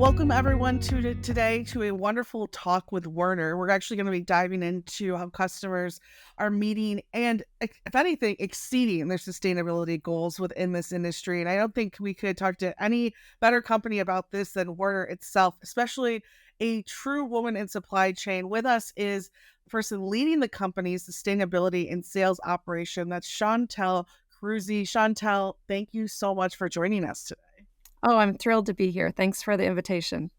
Welcome everyone today to a wonderful talk with Werner. We're actually going to be diving into how customers are meeting and, if anything, exceeding their sustainability goals within this industry. And I don't think we could talk to any better company about this than Werner itself, especially a true woman in supply chain. With us is the person leading the company's sustainability and sales operation. That's Chantel Cruzy. Chantel, thank you so much for joining us today. Oh, I'm thrilled to be here. Thanks for the invitation.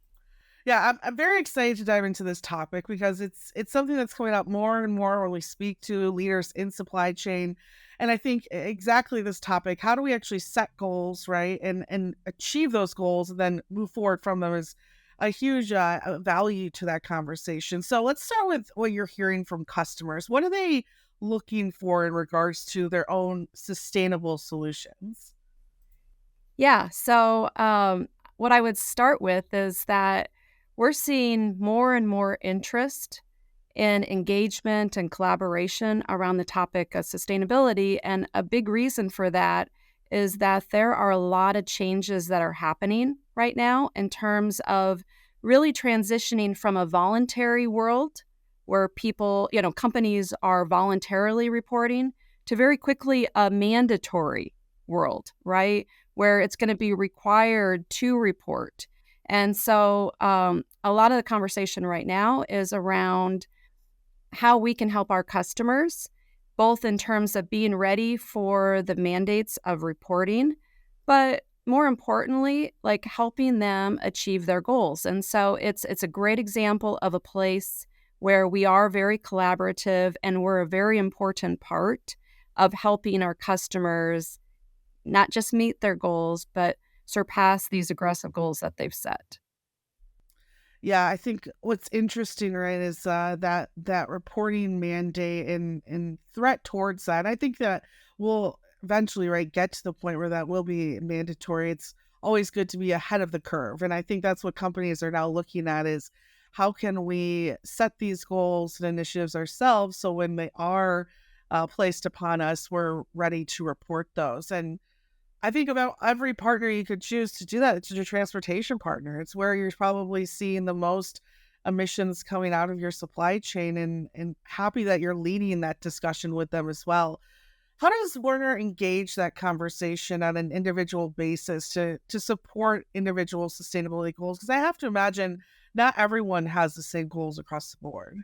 Yeah, I'm very excited to dive into this topic because it's something that's coming up more and more when we speak to leaders in supply chain. And I think exactly this topic, how do we actually set goals, right? And achieve those goals and then move forward from them is a huge value to that conversation. So let's start with what you're hearing from customers. What are they looking for in regards to their own sustainable solutions? Yeah. What I would start with is that we're seeing more and more interest in engagement and collaboration around the topic of sustainability. And a big reason for that is that there are a lot of changes that are happening right now in terms of really transitioning from a voluntary world where people, companies are voluntarily reporting to very quickly a mandatory world, right? Where it's going to be required to report. And so a lot of the conversation right now is around how we can help our customers, both in terms of being ready for the mandates of reporting, but more importantly, like helping them achieve their goals. And so it's a great example of a place where we are very collaborative and we're a very important part of helping our customers not just meet their goals, but surpass these aggressive goals that they've set. Yeah, I think what's interesting, right, is that reporting mandate and threat towards that. I think that we'll eventually, right, get to the point where that will be mandatory. It's always good to be ahead of the curve, and I think that's what companies are now looking at is how can we set these goals and initiatives ourselves so when they are placed upon us, we're ready to report those. And I think about every partner you could choose to do that. It's your transportation partner. It's where you're probably seeing the most emissions coming out of your supply chain and happy that you're leading that discussion with them as well. How does Werner engage that conversation on an individual basis to support individual sustainability goals? Because I have to imagine not everyone has the same goals across the board.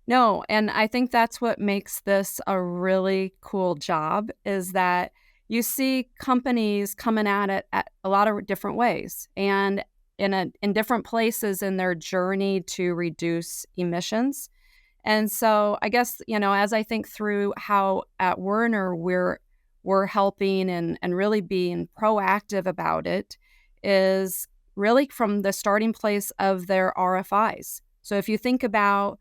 No, and I think that's what makes this a really cool job is that you see companies coming at it at a lot of different ways and in different places in their journey to reduce emissions. And so I guess, as I think through how at Werner we're helping and really being proactive about it is really from the starting place of their RFIs. So if you think about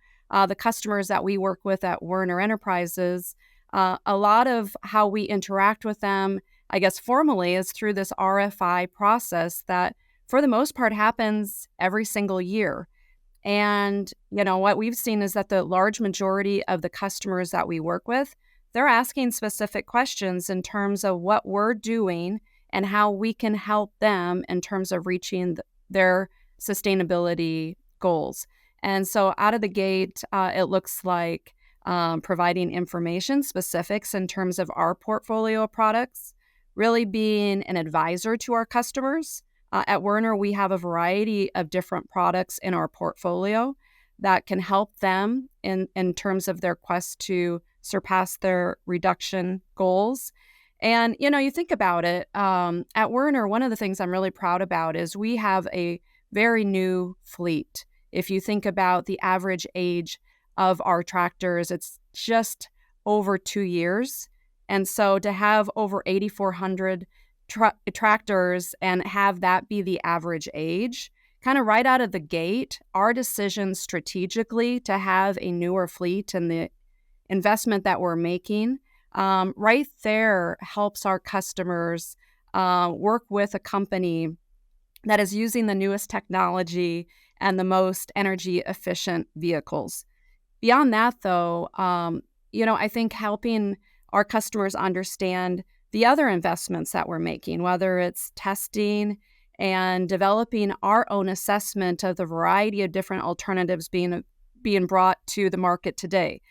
the customers that we work with at Werner Enterprises, a lot of how we interact with them, I guess formally, is through this RFI process that for the most part happens every single year. And, what we've seen is that the large majority of the customers that we work with, they're asking specific questions in terms of what we're doing and how we can help them in terms of reaching their sustainability goals. And so out of the gate, it looks like providing information specifics in terms of our portfolio of products, really being an advisor to our customers. At Werner, we have a variety of different products in our portfolio that can help them in terms of their quest to surpass their reduction goals. And, you think about it, at Werner, one of the things I'm really proud about is we have a very new fleet. If you think about the average age of our tractors, it's just over 2 years. And so to have over 8,400 tractors and have that be the average age, kind of right out of the gate, our decision strategically to have a newer fleet and the investment that we're making, right there helps our customers work with a company that is using the newest technology and the most energy efficient vehicles. Beyond that, though, I think helping our customers understand the other investments that we're making, whether it's testing and developing our own assessment of the variety of different alternatives being brought to the market today.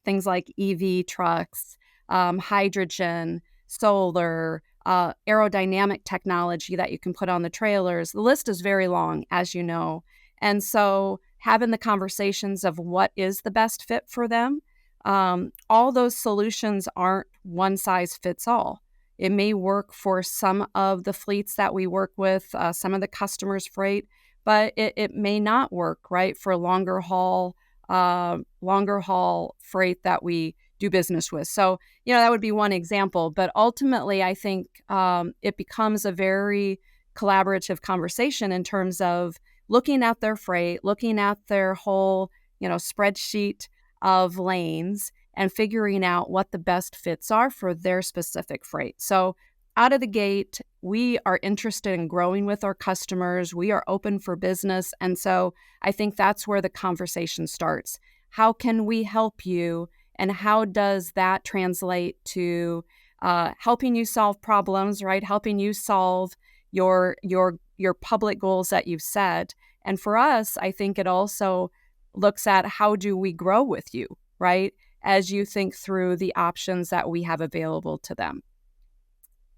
Things like EV trucks, hydrogen, solar, aerodynamic technology that you can put on the trailers. The list is very long, as you know. And so having the conversations of what is the best fit for them, all those solutions aren't one size fits all. It may work for some of the fleets that we work with, some of the customers' freight, but it may not work, right, for longer haul freight that we do business with. So, that would be one example. But ultimately, I think it becomes a very collaborative conversation in terms of looking at their freight, looking at their whole, spreadsheet of lanes and figuring out what the best fits are for their specific freight. So, out of the gate, we are interested in growing with our customers. We are open for business. And so I think that's where the conversation starts. How can we help you? And how does that translate to helping you solve problems, right? Helping you solve your public goals that you've set. And for us, I think it also looks at how do we grow with you, right? As you think through the options that we have available to them.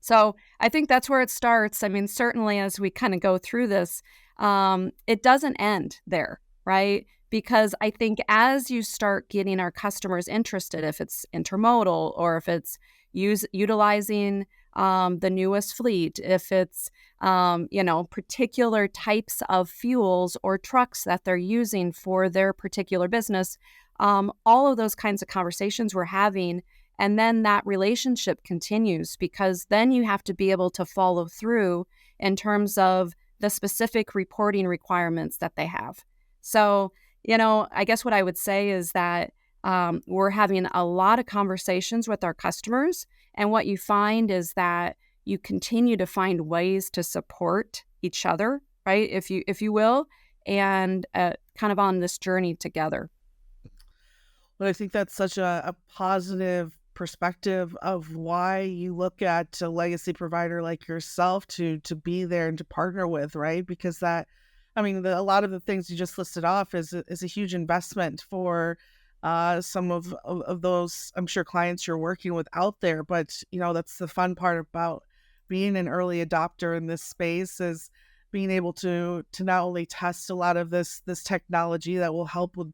So I think that's where it starts. I mean, certainly as we kind of go through this, it doesn't end there, right? Because I think as you start getting our customers interested, if it's intermodal or if it's utilizing the newest fleet, if it's particular types of fuels or trucks that they're using for their particular business, all of those kinds of conversations we're having. And then that relationship continues because then you have to be able to follow through in terms of the specific reporting requirements that they have. So, I guess what I would say is that we're having a lot of conversations with our customers. And what you find is that you continue to find ways to support each other, right? If you will, and kind of on this journey together. But I think that's such a positive perspective of why you look at a legacy provider like yourself to be there and to partner with, right? Because a lot of the things you just listed off is a huge investment for some of those, I'm sure, clients you're working with out there. But that's the fun part about being an early adopter in this space, is being able to not only test a lot of this technology that will help with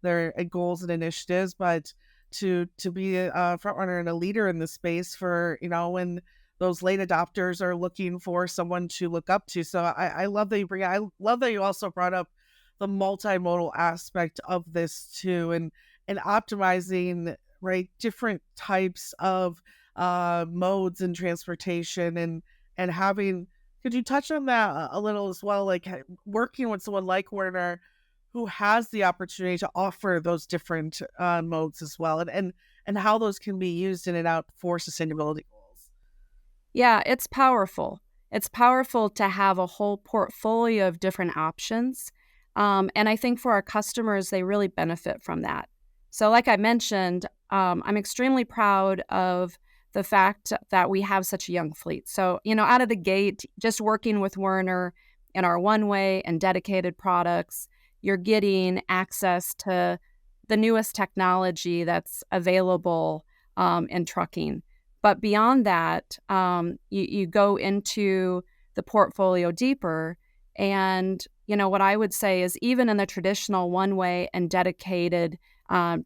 their goals and initiatives, but to be a front runner and a leader in the space for, when those late adopters are looking for someone to look up to. So I love that I love that you also brought up the multimodal aspect of this too, and optimizing, right, different types of modes and transportation, and having, could you touch on that a little as well, like working with someone like Werner who has the opportunity to offer those different modes as well, and how those can be used in and out for sustainability goals. Yeah, it's powerful. It's powerful to have a whole portfolio of different options. And I think for our customers, they really benefit from that. So like I mentioned, I'm extremely proud of the fact that we have such a young fleet. So, out of the gate, just working with Werner in our one-way and dedicated products, you're getting access to the newest technology that's available in trucking. But beyond that, you go into the portfolio deeper. And, what I would say is even in the traditional one-way and dedicated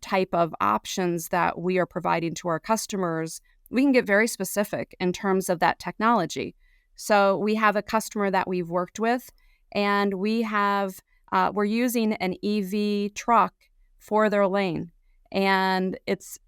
type of options that we are providing to our customers, we can get very specific in terms of that technology. So we have a customer that we've worked with, and we're using an EV truck for their lane. And it's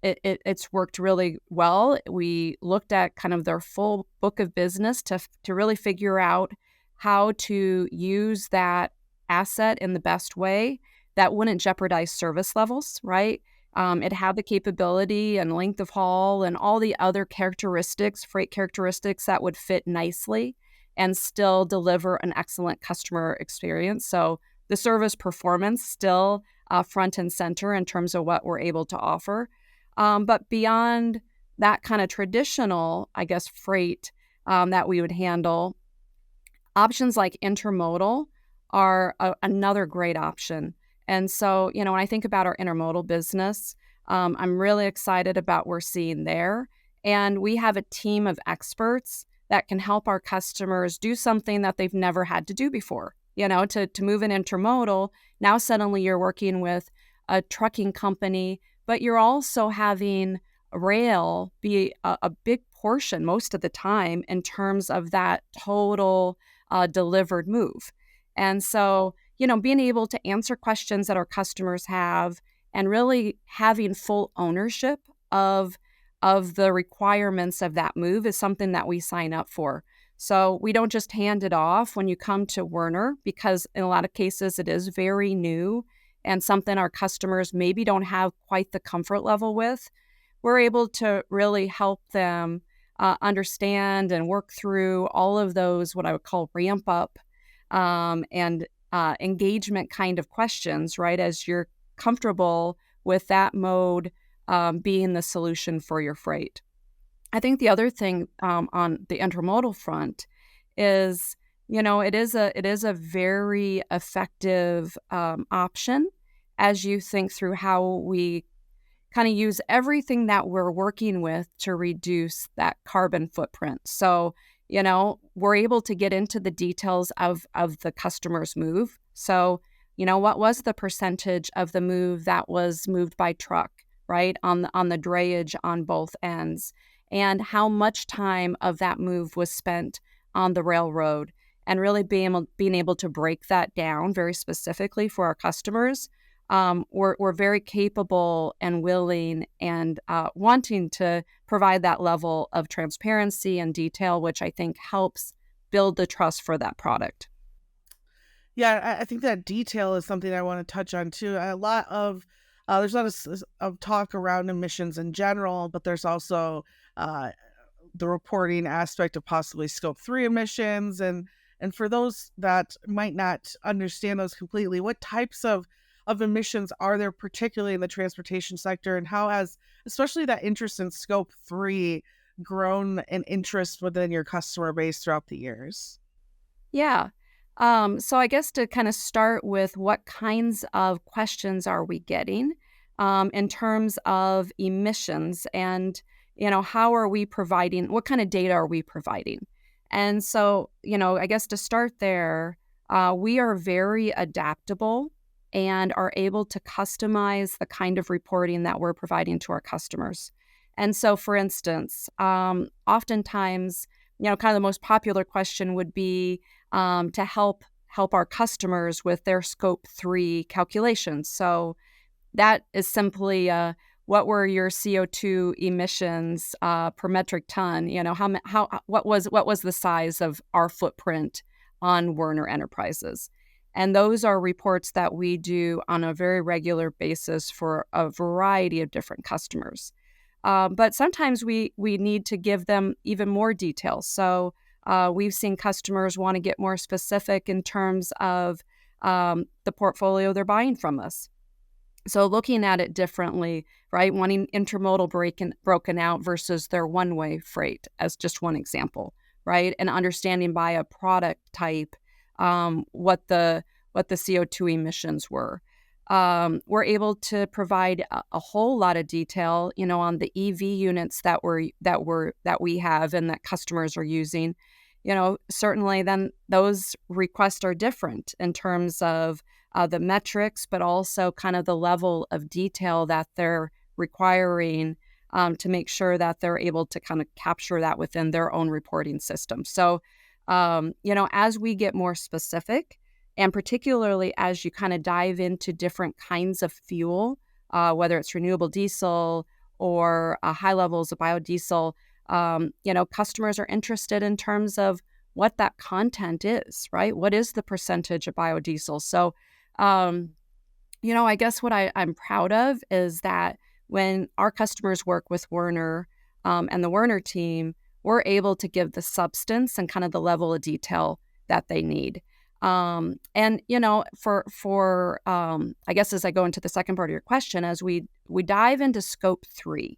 worked really well. We looked at kind of their full book of business to really figure out how to use that asset in the best way that wouldn't jeopardize service levels, right? It had the capability and length of haul and all the other characteristics, freight characteristics that would fit nicely and still deliver an excellent customer experience. So the service performance still front and center in terms of what we're able to offer. But beyond that kind of traditional, I guess, freight that we would handle, Options like intermodal are another great option. And so, when I think about our intermodal business, I'm really excited about what we're seeing there. And we have a team of experts that can help our customers do something that they've never had to do before. To move an intermodal, now suddenly you're working with a trucking company, but you're also having rail be a big portion most of the time in terms of that total delivered move. And so, being able to answer questions that our customers have and really having full ownership of the requirements of that move is something that we sign up for. So we don't just hand it off when you come to Werner, because in a lot of cases it is very new and something our customers maybe don't have quite the comfort level with. We're able to really help them understand and work through all of those, what I would call ramp up and engagement kind of questions, right? As you're comfortable with that mode being the solution for your freight. I think the other thing on the intermodal front is, it is a very effective option as you think through how we kind of use everything that we're working with to reduce that carbon footprint. So, we're able to get into the details of the customer's move. So, what was the percentage of the move that was moved by truck, right? On the drayage on both ends, and how much time of that move was spent on the railroad, and really being able to break that down very specifically for our customers. We're very capable and willing and wanting to provide that level of transparency and detail, which I think helps build the trust for that product. Yeah, I think that detail is something I want to touch on too. A lot of there's a lot of talk around emissions in general, but there's also uh, the reporting aspect of possibly scope 3 emissions, and for those that might not understand those completely, what types of emissions are there, particularly in the transportation sector, and how has especially that interest in scope 3 grown in interest within your customer base throughout the years? Yeah. So I guess to kind of start with, what kinds of questions are we getting in terms of emissions, and how are we providing, what kind of data are we providing? And so, I guess to start there, we are very adaptable and are able to customize the kind of reporting that we're providing to our customers. And so, for instance, oftentimes, kind of the most popular question would be to help our customers with their scope 3 calculations. So that is simply what were your CO2 emissions per metric ton? What was the size of our footprint on Werner Enterprises? And those are reports that we do on a very regular basis for a variety of different customers. But sometimes we need to give them even more details. So we've seen customers want to get more specific in terms of the portfolio they're buying from us. So looking at it differently, right? Wanting intermodal broken out versus their one-way freight, as just one example, right? And understanding by a product type what the CO2 emissions were. We're able to provide a whole lot of detail, on the EV units that we have and that customers are using. Certainly then those requests are different in terms of the metrics, but also kind of the level of detail that they're requiring to make sure that they're able to kind of capture that within their own reporting system. So, as we get more specific, and particularly as you kind of dive into different kinds of fuel, whether it's renewable diesel or high levels of biodiesel, customers are interested in terms of what that content is, right? What is the percentage of biodiesel? So, um, I guess what I'm proud of is that when our customers work with Werner and the Werner team, we're able to give the substance and kind of the level of detail that they need. And I guess as I go into the second part of your question, as we dive into scope 3,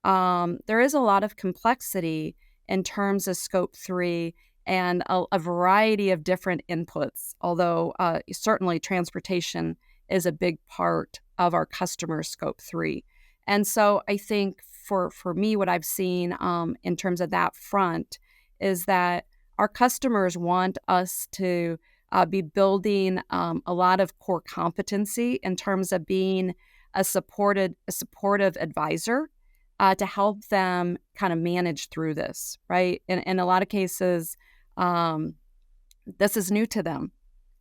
there is a lot of complexity in terms of scope 3, and a variety of different inputs, although certainly transportation is a big part of our customer scope 3. And so I think for me, what I've seen in terms of that front is that our customers want us to be building a lot of core competency in terms of being a supportive advisor to help them kind of manage through this, right? In a lot of cases, um, this is new to them.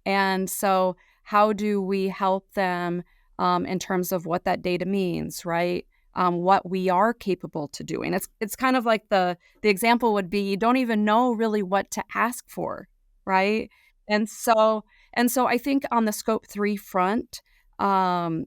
And so, how do we help them in terms of what that data means, right? What we are capable to doing. It's kind of like the example would be you don't even know really what to ask for, right? And so I think on the scope 3 front, um,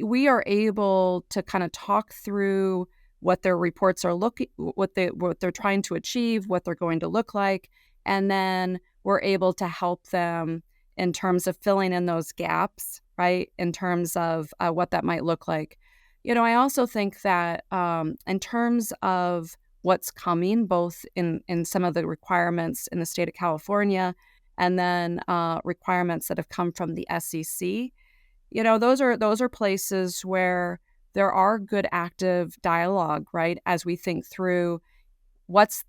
we are able to kind of talk through what their reports are looking what they're trying to achieve, what they're going to look like, and then we're able to help them in terms of filling in those gaps, right? In terms of what that might look like. I also think that in terms of what's coming, both in some of the requirements in the state of California, and then requirements that have come from the SEC, those are places where there are good active dialogue, right? As we think through what's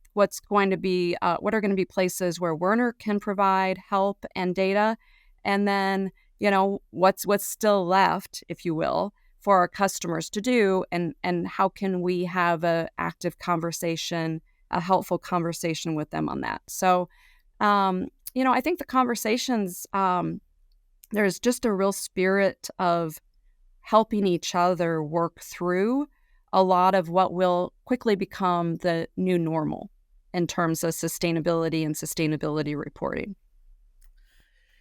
going to be what are going to be places where Werner can provide help and data, and then what's still left, if you will, for our customers to do, and how can we have a active conversation, a helpful conversation with them on that. So, I think the conversations there's just a real spirit of helping each other work through a lot of what will quickly become the new normal in terms of sustainability reporting.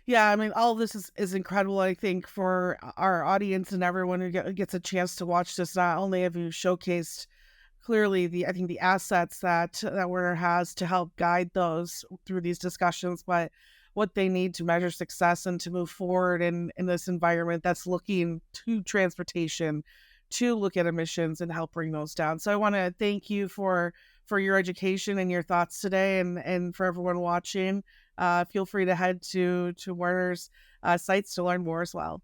Yeah, I mean, all of this is incredible. I think for our audience and everyone who gets a chance to watch this, not only have you showcased clearly I think the assets that Werner has to help guide those through these discussions, but what they need to measure success and to move forward in this environment that's looking to transportation to look at emissions and help bring those down. So I want to thank you for your education and your thoughts today, and for everyone watching. Feel free to head to Werner's sites to learn more as well.